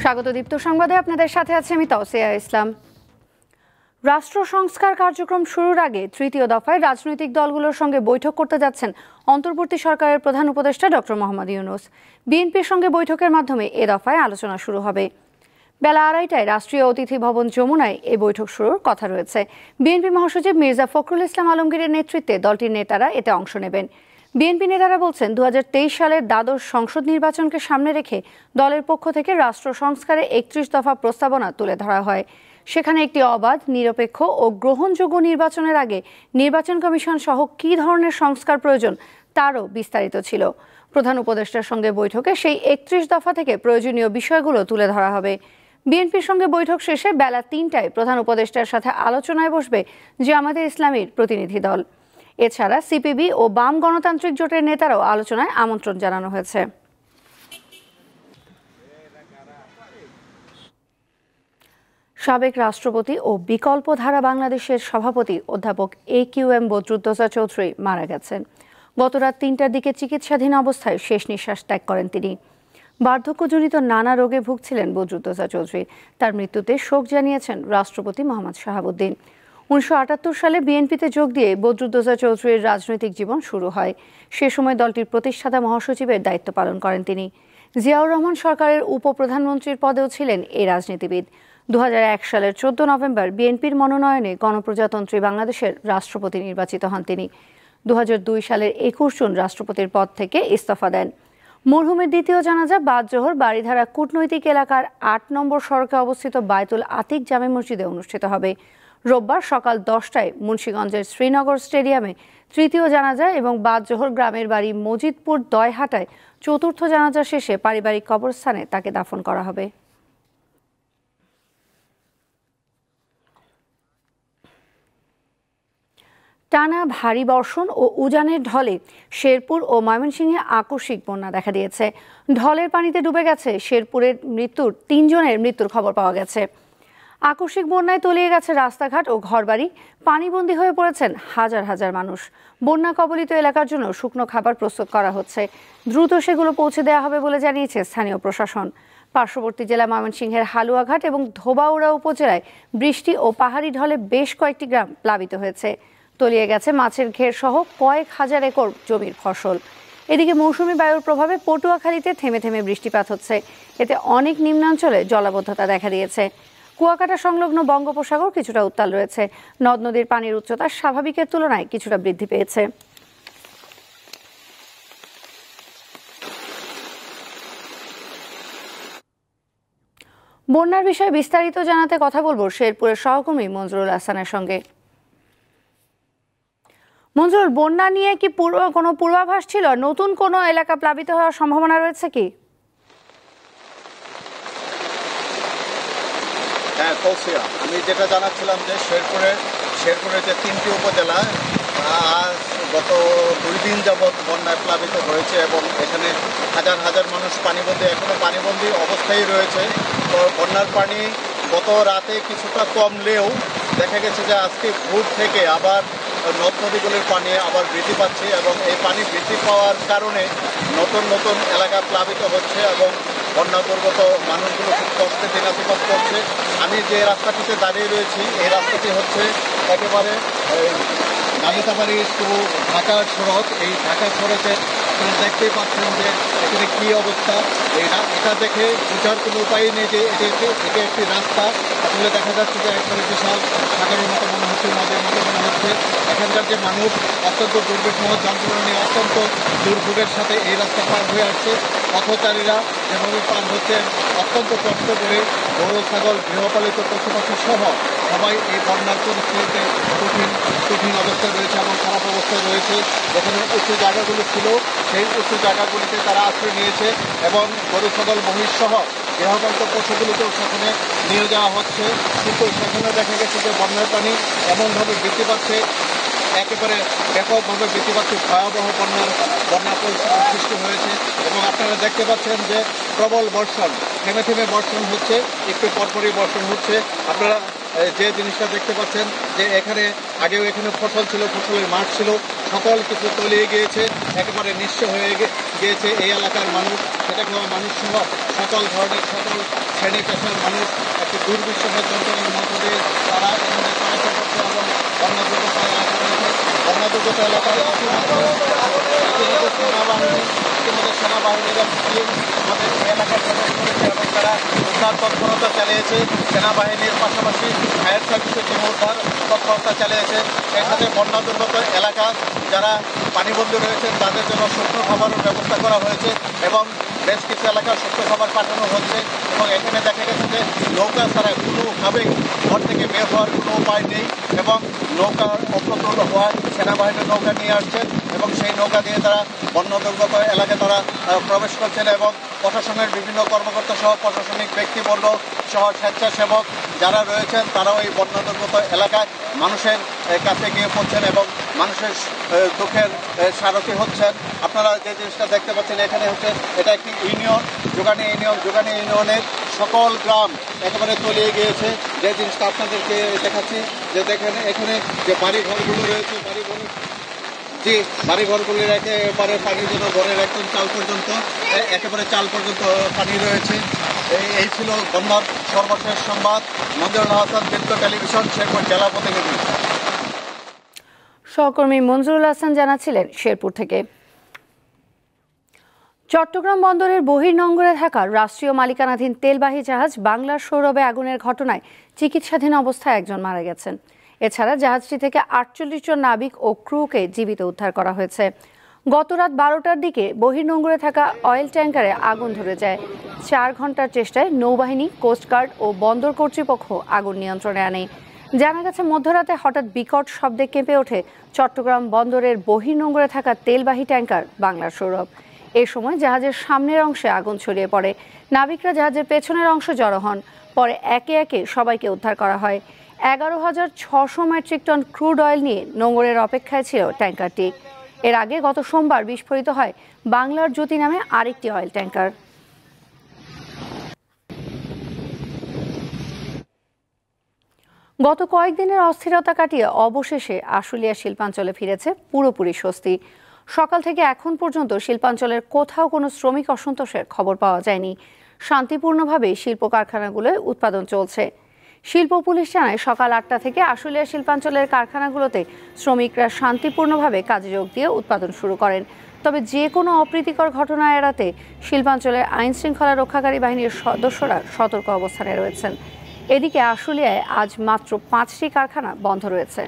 স্বাগত দীপ্ত সংবাদে আপনাদের সাথে আছি আমি তাওসিয়া ইসলাম। রাষ্ট্র সংস্কার কার্যক্রম শুরুর আগে তৃতীয় দফায় রাজনৈতিক দলগুলোর সঙ্গে বৈঠক করতে যাচ্ছেন অন্তর্বর্তী সরকারের প্রধান উপদেষ্টা ডক্টর মোহাম্মদ ইউনূস। বিএনপির সঙ্গে বৈঠকের মাধ্যমে এ দফায় আলোচনা শুরু হবে। বেলা 2:30টায় রাষ্ট্রীয় অতিথি ভবন যমুনায় এই বৈঠক শুরুর কথা রয়েছে। বিএনপি মহাসচিব মির্জা ফখরুল ইসলাম আলমগীরের নেতৃত্বে দলটির নেতারা এতে অংশ নেবেন। বিএনপি নেতারা বলছেন 2023 সালের দ্বাদশ সংসদ নির্বাচনকে সামনে রেখে দলের পক্ষ থেকে রাষ্ট্র সংস্কারে 31 দফা প্রস্তাবনা তুলে ধরা হয়। সেখানে একটি অবাধ, নিরপেক্ষ ও গ্রহণযোগ্য নির্বাচনের আগে নির্বাচন কমিশন সহ কী ধরনের সংস্কার প্রয়োজন তারও বিস্তারিত ছিল। প্রধান উপদেষ্টার সঙ্গে বৈঠকে সেই 31 দফা থেকে প্রয়োজনীয় বিষয়গুলো তুলে ধরা হবে। বিএনপির সঙ্গে বৈঠক শেষে বেলা 3টায় প্রধান উপদেষ্টার সাথে আলোচনায় বসবে জামায়াতে ইসলামীর প্রতিনিধি দল। এছাড়া সিপিবি ও বাম গণতান্ত্রিক জোটের নেতারাও আলোচনায় আমন্ত্রণ জানানো হয়েছে। সাবেক রাষ্ট্রপতি ও বিকল্পধারা বাংলাদেশের সভাপতি অধ্যাপক AQM বদরুদ্দোজা চৌধুরী মারা গেছেন। গত রাত 3টার দিকে চিকিৎসাধীন অবস্থায় শেষ নিঃশ্বাস ত্যাগ করেন তিনি। বার্ধক্যজনিত নানা রোগে ভুগছিলেন বদরুদ্দোজা চৌধুরী। তার মৃত্যুতে শোক জানিয়েছেন রাষ্ট্রপতি মোহাম্মদ শাহাবুদ্দিন। 1978 সালে বিএনপিতে যোগ দিয়ে বদরুদ্দোজা চৌধুরীর রাজনৈতিক জীবন শুরু হয়। সে সময় দলটির প্রতিষ্ঠাতা মহাসচিবের দায়িত্ব পালন করেন তিনি। জিয়াউর রহমান সরকারের উপপ্রধানমন্ত্রীর পদেও ছিলেন এই রাজনীতিবিদ। 2001 সালের 14 নভেম্বর বিএনপির মনোনয়নে গণপ্রজাতন্ত্রী বাংলাদেশের রাষ্ট্রপতি নির্বাচিত হন তিনি। 2002 সালের 21 জুন রাষ্ট্রপতির পদ থেকে ইস্তফা দেন। মরহুমের দ্বিতীয় জানাজা বাদজোহর বাড়িধারা কূটনৈতিক এলাকার 8 নম্বর সড়কে অবস্থিত বায়তুল আতিক জামে মসজিদে অনুষ্ঠিত হবে। রোববার সকাল 10টায় মুন্সিগঞ্জের শ্রীনগর স্টেডিয়ামে তৃতীয় জানাজা এবং বাদজোহর গ্রামের বাড়ি মজিদপুর দয়হাটায় চতুর্থ জানাজা শেষে পারিবারিক কবরস্থানে তাকে দাফন করা হবে। টানা ভারী বর্ষণ ও উজানের ঢলে শেরপুর ও ময়মনসিংহে আকস্মিক বন্যা দেখা দিয়েছে। ঢলের পানিতে ডুবে গেছে শেরপুরের 3 জনের মৃত্যুর খবর পাওয়া গেছে। আকস্মিক বন্যায় তলিয়ে গেছে রাস্তাঘাট ও ঘরবাড়ি। পানিবন্দী হয়ে পড়েছেন হাজার হাজার মানুষ। বন্যা কবলিত এলাকার জন্য শুকনো খাবার প্রস্তুত করা হচ্ছে। দ্রুত সেগুলো পৌঁছে দেওয়া হবে বলে জানিয়েছে স্থানীয় প্রশাসন। পার্শ্ববর্তী জেলা ময়মনসিংহের হালুয়াঘাট এবং ধোবাউড়া উপজেলায় বৃষ্টি ও পাহাড়ি ঢলে বেশ কয়েকটি গ্রাম প্লাবিত হয়েছে। তলিয়ে গেছে মাছের ঘের সহ কয়েক হাজার একর জমির ফসল। এদিকে মৌসুমী বায়ুর প্রভাবে পটুয়াখালীতে থেমে থেমে বৃষ্টিপাত হচ্ছে। এতে অনেক নিম্নাঞ্চলে জলাবদ্ধতা দেখা দিয়েছে। কুয়াকাটা সংলগ্ন বঙ্গোপসাগর কিছুটা উত্তাল রয়েছে। নদ নদীর পানির উচ্চতা স্বাভাবিকের তুলনায় কিছুটা বৃদ্ধি পেয়েছে। বন্যার বিষয়ে বিস্তারিত জানাতে কথা বলবো শেরপুরের সহকর্মী মঞ্জুরুল হাসানের সঙ্গে। মঞ্জুরুল, বন্যা নিয়ে কি কোনো পূর্বাভাস ছিল? নতুন কোনো এলাকা প্লাবিত হওয়ার সম্ভাবনা রয়েছে কি? হ্যাঁ কৌশিয়া, আমি যেটা জানাচ্ছিলাম যে শেরপুরের যে 3টি উপজেলা আজ গত 2 দিন যাবৎ বন্যায় প্লাবিত হয়েছে এবং এখানে হাজার হাজার মানুষ এখনো পানিবন্দী অবস্থায় রয়েছে। তো বন্যার পানি গত রাতে কিছুটা কমলেও দেখা গেছে যে আজকে ভোর থেকে আবার নদ নদীগুলির পানি আবার বৃদ্ধি পাচ্ছে এবং এই পানি বৃদ্ধি পাওয়ার কারণে নতুন নতুন এলাকা প্লাবিত হচ্ছে এবং বন্যা দুর্গত মানুষগুলো খুব কষ্টে দিনাতিপাত করছে। আমি যে রাস্তাটিতে দাঁড়িয়ে রয়েছি এই রাস্তাটি হচ্ছে একেবারে নালিতাবাড়ি টু ঢাকা সড়ক। এই ঢাকা সড়কে আপনারা দেখতেই পাচ্ছেন যে এখানে কী অবস্থা। এটা দেখে বোঝার কোনো উপায় নেই যে এটা একটি রাস্তা। আসলে দেখা যাচ্ছে যে একবারে বিশাল সাগরের মতো মনে হচ্ছে, নদের মতো মনে হচ্ছে। এখানকার যে মানুষ অত্যন্ত দুর্বিষহ যন্ত্রণা নিয়ে অত্যন্ত দুর্ভোগের সাথে এই রাস্তা পার হয়ে আসছে। পথচারীরা যেভাবে পার হচ্ছেন অত্যন্ত কষ্ট করে, গরু ছাগল গৃহপালিত পশুপাখি সহ সবাই এই বন্যার পরিস্থিতিতে কঠিন অবস্থায় রয়েছে এবং খারাপ অবস্থায় রয়েছে। যেখানে উঁচু জায়গাগুলো ছিল সেই উঁচু জায়গাগুলিতে তারা আশ্রয় নিয়েছে এবং গরু ছাগল মহিষ সহ গৃহপালিত পশুগুলিকেও সেখানে নিয়ে যাওয়া হচ্ছে। কিন্তু সেখানে দেখা গেছে যে বন্যার পানি এমনভাবে বৃদ্ধি পাচ্ছে, একেবারে ব্যাপকভাবে বৃদ্ধি পাচ্ছে, ভয়াবহ বন্যা পরিস্থিতির সৃষ্টি হয়েছে এবং আপনারা দেখতে পাচ্ছেন যে প্রবল বর্ষণ, থেমে থেমে বর্ষণ হচ্ছে, একটু পরপরই বর্ষণ হচ্ছে। আপনারা যে জিনিসটা দেখতে পাচ্ছেন যে আগেও এখানে ফসল ছিল, ফসলের মাঠ ছিল, সকল কিছু তলিয়ে গিয়েছে, একেবারে নিঃস্ব হয়ে গিয়েছে এই এলাকার মানুষ, খেটে খাওয়া মানুষ সহ সকল ধরনের সকল শ্রেণী পেশার মানুষ একটি দুর্বিষহ যন্ত্রণার মধ্য দিয়ে তারা এখানে চলাচল করছে এবং বন্যাদুর্গত এলাকা রয়েছে। বন্যাদুর্গত এলাকায় ইতিমধ্যে সেনাবাহিনীরা টিম আমাদের এলাকায় প্রবেশ করেছে এবং তারা উদ্ধার তৎপরতা চালিয়েছে। সেনাবাহিনীর পাশাপাশি ফায়ার সার্ভিসের টিম উদ্ধার তৎপরতা চালিয়েছে। এর সাথে বন্যাদুর্গত এলাকা যারা পানিবন্দী রয়েছেন তাদের জন্য শুকনো খাবারের ব্যবস্থা করা হয়েছে এবং বেশ কিছু এলাকার শুকনো খাবার পাঠানো হচ্ছে এবং এখানে দেখা গেছে যে নৌকা ছাড়া কোনোভাবেই ঘর থেকে বের হওয়ার কোনো উপায় নেই এবং নৌকা অপ্রতুল হওয়ায় সেনাবাহিনীর নৌকা নিয়ে আসছেন এবং সেই নৌকা দিয়ে তারা বন্যাদুর্গত এলাকায় তারা প্রবেশ করছেন এবং প্রশাসনের বিভিন্ন কর্মকর্তা সহ প্রশাসনিক ব্যক্তিবর্গ সহ স্বেচ্ছাসেবক যারা রয়েছেন তারাও এই বন্যাদুর্গত এলাকায় মানুষের কাছে গিয়ে পড়ছেন এবং মানুষের দুঃখের সারথি হচ্ছেন। আপনারা যে জিনিসটা দেখতে পাচ্ছেন এখানে হচ্ছে এটা একটি ইউনিয়ন, যোগানী ইউনিয়নের সকল গ্রাম একেবারে তলিয়ে গিয়েছে। যে জিনিসটা আপনাদেরকে দেখাচ্ছি যে দেখেন এখানে যে বাড়িঘরগুলো রয়েছে বাড়িঘরগুলির একেবারে পানির জন্য ঘরের একদম একেবারে চাল পর্যন্ত পানি রয়েছে। এই ছিল বন্যার সর্বশেষ সংবাদ। মঞ্জুরুল হাসান, বৃত্ত টেলিভিশন, শেরপুর জেলা প্রতিনিধি। সহকর্মী মঞ্জুরুল হাসান জানাচ্ছিলেন শেরপুর থেকে। চট্টগ্রাম বন্দরের বহির্নোঙরে থাকা রাষ্ট্রীয় মালিকানাধীন তেলবাহী জাহাজ বাংলার সৌরভে আগুনের ঘটনায় চিকিৎসাধীন অবস্থায় একজন মারা গেছেন। এছাড়া জাহাজটি থেকে 48 জন নাবিক ও ক্রুকে জীবিত উদ্ধার করা হয়েছে। গত রাত 12টার দিকে বহির্নোঙরে থাকা অয়েল ট্যাঙ্কারে আগুন ধরে যায়। 4 ঘন্টার চেষ্টায় নৌবাহিনী, কোস্টগার্ড ও বন্দর কর্তৃপক্ষ আগুন নিয়ন্ত্রণে আনে। জানা গেছে মধ্যরাতে হঠাৎ বিকট শব্দে কেঁপে ওঠে চট্টগ্রাম বন্দরের বহির্নোঙরে থাকা তেলবাহী ট্যাঙ্কার বাংলার সৌরভ। এ সময় জাহাজের সামনের অংশে আগুন ছড়িয়ে পড়ে। নাবিকরা জাহাজের পেছনের অংশে জড়ো হন। পরে একে একে সবাইকে উদ্ধার করা হয়। 11,600 মেট্রিক টন ক্রুড অয়েল নিয়ে নোঙরের অপেক্ষায় ছিল ট্যাঙ্কারটি। এর আগে গত সোমবার বিস্ফোরিত হয় বাংলার জ্যোতি নামে আরেকটি অয়েল ট্যাঙ্কার। গত কয়েকদিনের অস্থিরতা কাটিয়ে অবশেষে আশুলিয়া শিল্পাঞ্চলে ফিরেছে পুরোপুরি স্বস্তি। সকাল থেকে এখন পর্যন্ত শিল্পাঞ্চলের কোথাও কোনো শ্রমিক অসন্তোষের খবর পাওয়া যায়নি। শান্তিপূর্ণভাবে শিল্প কারখানাগুলোয় উৎপাদন চলছে। শিল্প পুলিশ জানায় সকাল 8টা থেকে আশুলিয়া শিল্পাঞ্চলের কারখানাগুলোতে শ্রমিকরা শান্তিপূর্ণভাবে কাজে যোগ দিয়ে উৎপাদন শুরু করেন। তবে যে কোনো অপ্রীতিকর ঘটনা এড়াতে শিল্পাঞ্চলের আইন শৃঙ্খলা রক্ষাকারী বাহিনীর সদস্যরা সতর্ক অবস্থানে রয়েছেন। এদিকে আশুলিয়ায় আজ মাত্র 5টি কারখানা বন্ধ রয়েছে।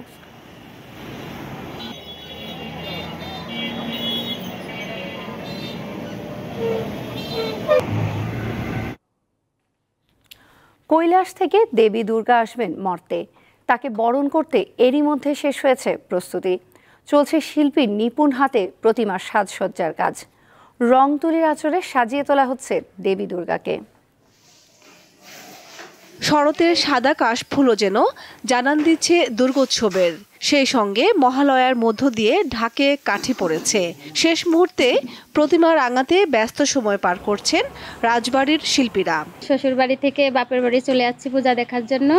কৈলাস থেকে দেবী দুর্গা আসবেন মর্তে। তাকে বরণ করতে এরই মধ্যে শেষ হয়েছে প্রস্তুতি। চলছে শিল্পীর নিপুণ হাতে প্রতিমার সাজসজ্জার কাজ। রং তুলির আঁচড়ে সাজিয়ে তোলা হচ্ছে দেবী দুর্গাকে। শরতের সাদা কাশফুলও যেন জানান দিচ্ছে দুর্গোৎসবের। সেই সঙ্গে মহালয়ার মধ্য দিয়ে ঢাকে কাঠি পড়েছে। শেষ মুহূর্তে প্রতিমা রাঙাতে ব্যস্ত সময় পার করছেন রাজবাড়ির শিল্পীরা। শ্বশুর বাড়ি থেকে বাপের বাড়ি চলে যাচ্ছি পূজা দেখার জন্য।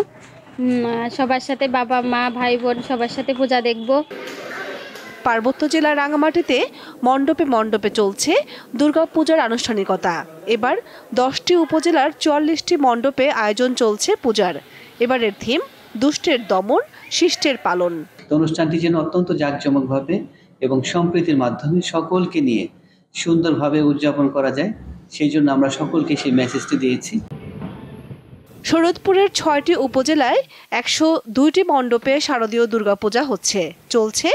সবার সাথে, বাবা মা ভাই বোন সবার সাথে পূজা দেখব। পার্বত্য জেলার রাঙামাটিতে মণ্ডপে মণ্ডপে চলছে দুর্গাপূজার আনুষ্ঠানিকতা। এবার 10টি উপজেলার 44টি মণ্ডপে আয়োজন চলছে পূজার। এবারের থিম দুষ্টের দমন, শিষ্টের পালন। অনুষ্ঠানটি যেন অত্যন্ত জাঁকজমকভাবে এবং সম্প্রীতির মাধ্যমে সকলকে নিয়ে সুন্দরভাবে উদযাপন করা যায়, সেই জন্য আমরা সকলকে সেই মেসেজটি দিয়েছি। শরৎপুরের 6টি উপজেলায় 102টি মণ্ডপে শারদীয় দুর্গাপূজা হচ্ছে। চলছে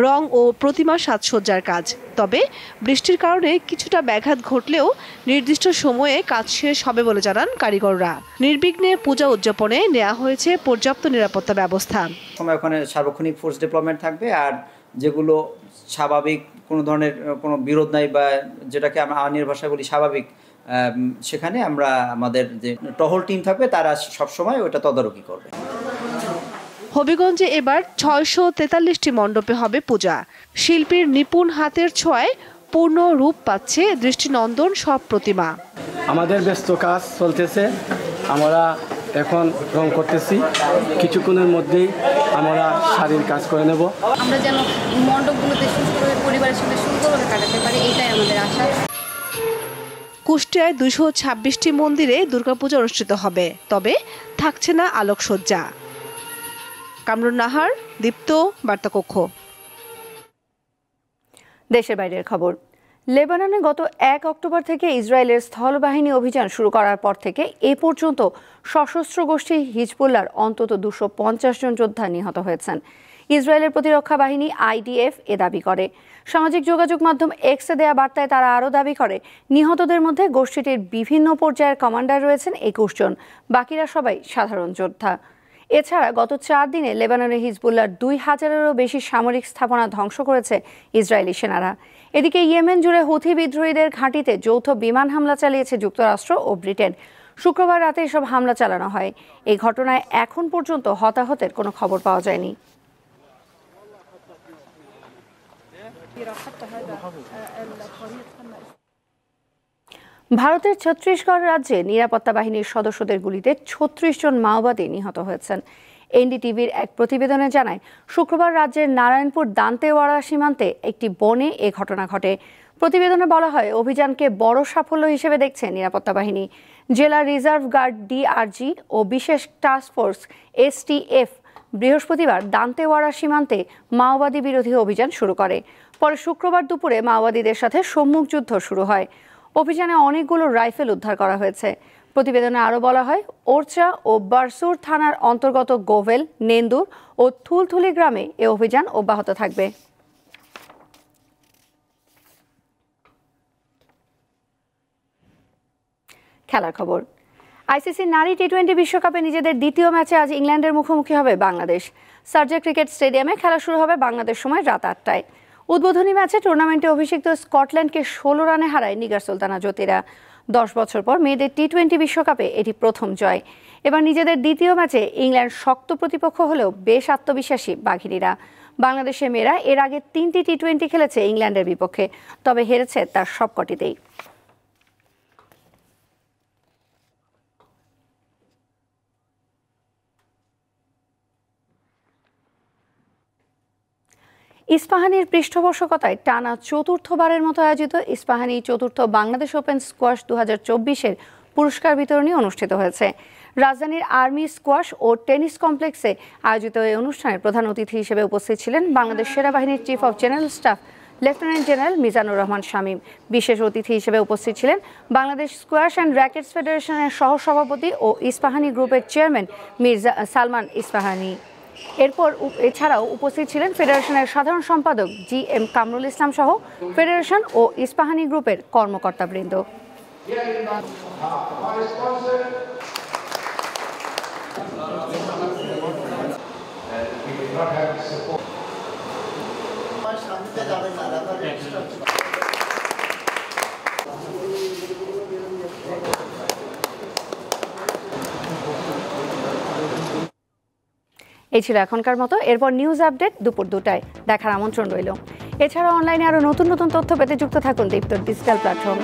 রং ও প্রতিমা সাজসজ্জার কাজ। তবে বৃষ্টির কারণে কিছুটা ব্যাঘাত ঘটলেও নির্দিষ্ট সময়ে কাজ শেষ হবে বলে জানান কারিগররা। নির্বিঘ্নে পূজা উদযাপনে নেওয়া হয়েছে পর্যাপ্ত নিরাপত্তা ব্যবস্থা। ওখানে সার্বক্ষণিক ফোর্স ডিপ্লয়মেন্ট থাকবে, আর যেগুলো স্বাভাবিক কোনো ধরনের কোনো বিরোধ নাই বা যেটাকে আমরা আইনের ভাষায় বলি স্বাভাবিক, সেখানে আমরা আমাদের যে টহল টিম থাকবে তারা সবসময় ওটা তদারকি করবে। হবিগঞ্জে এবার 643টি মণ্ডপে হবে পূজা। শিল্পীর নিপুণ হাতের ছোঁয়ায় পূর্ণ রূপ পাচ্ছে দৃষ্টিনন্দন সব প্রতিমা। আমাদের ব্যস্ত কাজ চলতেছে, আমরা এখন রং করতেছি। কিছুক্ষণের মধ্যেই আমরা শাড়ির কাজ করে নেব। আমরা যেন মণ্ডপগুলোতে সুন্দরভাবে পরিবারের সাথে সুন্দরভাবে কাটাতে পারি, এটাই আমাদের আশা। কুষ্টিয়ায় 226টি মন্দিরে দুর্গাপূজা অনুষ্ঠিত হবে, তবে থাকছে না আলোকসজ্জা। কামরুন নাহার, দীপ্ত, বার্তাকক্ষ। দেশের বাইরের খবর। লেবাননে গত 1 অক্টোবর থেকে ইসরায়েলের স্থলবাহিনী অভিযান শুরু করার পর থেকে এ পর্যন্ত সশস্ত্র গোষ্ঠী হিজবুল্লাহর অন্তত 250 জন যোদ্ধা নিহত হয়েছেন। ইসরায়েলের প্রতিরক্ষা বাহিনী IDF এ দাবি করে। সামাজিক যোগাযোগ মাধ্যম এক্সে দেয়া বার্তায় তারা আরও দাবি করে, নিহতদের মধ্যে গোষ্ঠীটির বিভিন্ন পর্যায়ের কমান্ডার রয়েছেন 21 জন, বাকিরা সবাই সাধারণ যোদ্ধা। এছাড়া গত 4 দিনে লেবাননে হিজবুল্লাহর 2000-এরও বেশি সামরিক স্থাপনা ধ্বংস করেছে ইসরায়েলি সেনারা। এদিকে ইয়েমেন জুড়ে হুথি বিদ্রোহীদের ঘাঁটিতে যৌথ বিমান হামলা চালিয়েছে যুক্তরাষ্ট্র ও ব্রিটেন। শুক্রবার রাতে এসব হামলা চালানো হয়। এই ঘটনায় এখন পর্যন্ত হতাহতের কোনো খবর পাওয়া যায়নি। ভারতের ছত্তিশগড় রাজ্যে নিরাপত্তা বাহিনীর সদস্যদের গুলিতে 36 জন মাওবাদী নিহত হয়েছেন। এনডিটিভির এক প্রতিবেদনে জানায়, শুক্রবার রাজ্যের নারায়ণপুর দান্তেওয়াড়া সীমান্তে একটি বনে এ ঘটনা ঘটে। প্রতিবেদনে বলা হয়, অভিযানকে বড় সাফল্য হিসেবে দেখছে নিরাপত্তা বাহিনী। জেলা রিজার্ভ গার্ড DRG ও বিশেষ টাস্ক ফোর্স STF বৃহস্পতিবার দান্তেওয়াড়া সীমান্তে মাওবাদী বিরোধী অভিযান শুরু করে। পরে শুক্রবার দুপুরে মাওবাদীদের সাথে সম্মুখ যুদ্ধ শুরু হয়। অভিযানে অনেকগুলো রাইফেল উদ্ধার করা হয়েছে। প্রতিবেদনে আরও বলা হয়, ওরচা ও বারসুর থানার অন্তর্গত গোভেল, নেন্দুর ও থুলথুলি গ্রামে এ অভিযান অব্যাহত থাকবে। খেলার খবর। ICC নারী T20 বিশ্বকাপে নিজেদের দ্বিতীয় ম্যাচে আজ ইংল্যান্ডের মুখোমুখি হবে বাংলাদেশ। সার্জা ক্রিকেট স্টেডিয়ামে খেলা শুরু হবে বাংলাদেশ সময় রাত 8টায়। উদ্বোধনী ম্যাচে টুর্নামেন্টে অভিষিক্ত স্কটল্যান্ডকে 16 রানে হারায় নিগার সুলতানা জ্যোতিরা। 10 বছর পর মেয়েদের T20 বিশ্বকাপে এটি প্রথম জয়। এবার নিজেদের দ্বিতীয় ম্যাচে ইংল্যান্ড শক্ত প্রতিপক্ষ হলেও বেশ আত্মবিশ্বাসী বাঘিনীরা। বাংলাদেশের মেয়েরা এর আগে 3টি T20 খেলেছে ইংল্যান্ডের বিপক্ষে, তবে হেরেছে তার সবকটিতেই। ইস্পাহানির পৃষ্ঠপোষকতায় টানা চতুর্থবারের মতো আয়োজিত ইস্পাহানি চতুর্থ বাংলাদেশ ওপেন স্কোয়াশ 2024-এর পুরস্কার বিতরণী অনুষ্ঠিত হয়েছে। রাজধানীর আর্মি স্কোয়াশ ও টেনিস কমপ্লেক্সে আয়োজিত এই অনুষ্ঠানে প্রধান অতিথি হিসেবে উপস্থিত ছিলেন বাংলাদেশ সেনাবাহিনীর chief of general staff lieutenant general Mizanur Rahman Shamim. বিশেষ অতিথি হিসেবে উপস্থিত ছিলেন বাংলাদেশ স্কোয়াশ অ্যান্ড র্যাকেটস ফেডারেশনের সহসভাপতি ও ইস্পাহানি গ্রুপের চেয়ারম্যান মির্জা সালমান ইস্পাহানি। এছাড়াও উপস্থিত ছিলেন ফেডারেশনের সাধারণ সম্পাদক GM কামরুল ইসলাম সহ ফেডারেশন ও ইস্পাহানি গ্রুপের কর্মকর্তাবৃন্দ। এই ছিল এখনকার মতো। এরপর নিউজ আপডেট দুপুর 2টায় দেখার আমন্ত্রণ রইল। এছাড়া অনলাইনে আরও নতুন নতুন তথ্য পেতে যুক্ত থাকুন দীপ্ত ডিজিটাল প্ল্যাটফর্ম।